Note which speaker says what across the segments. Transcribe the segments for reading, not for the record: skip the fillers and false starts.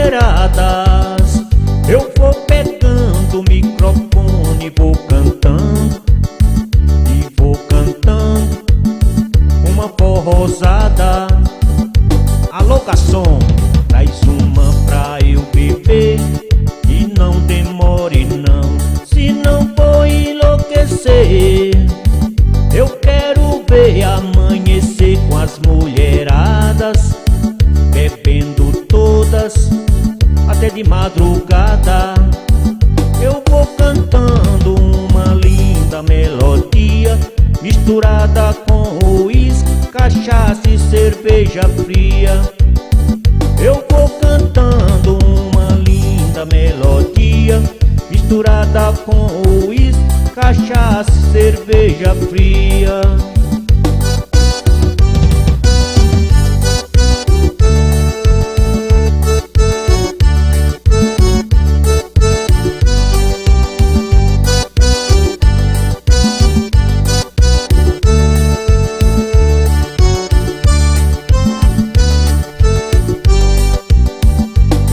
Speaker 1: mulheradas. Eu vou pegando o microfone, vou cantando e vou cantando uma forrosada. Alô, garçom, traz uma pra eu beber e não demore não, se não for enlouquecer. Eu quero ver amanhecer com as mulheradas, bebendo todas até de madrugada. Eu vou cantando uma linda melodia, misturada com uísque, cachaça e cerveja fria. Eu vou cantando uma linda melodia, misturada com uísque, cachaça e cerveja fria.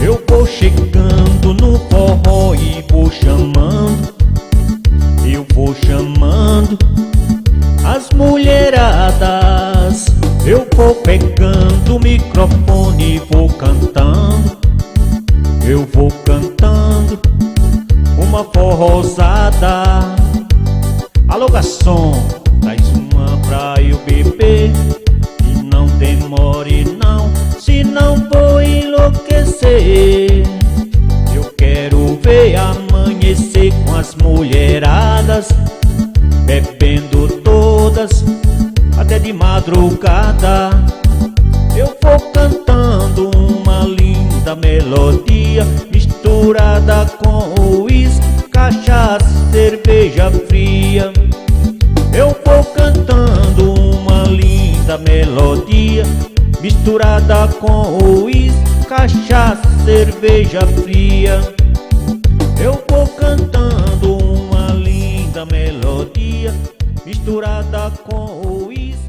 Speaker 1: Eu vou chegando no forró e vou chamando, eu vou chamando as mulheradas. Eu vou pegando o microfone e vou cantando, eu vou cantando uma forrosada. Alô, garçom, traz uma pra eu beber e não demore não, se não vou enlouquecer. Eu quero ver amanhecer com as mulheradas, bebendo todas até de madrugada. Eu vou cantando uma linda melodia, misturada com uísque, cachaça, cerveja fria. Eu vou cantando uma linda melodia, misturada com uísque, cachaça, cerveja fria. Eu vou cantando uma linda melodia, misturada com uísque,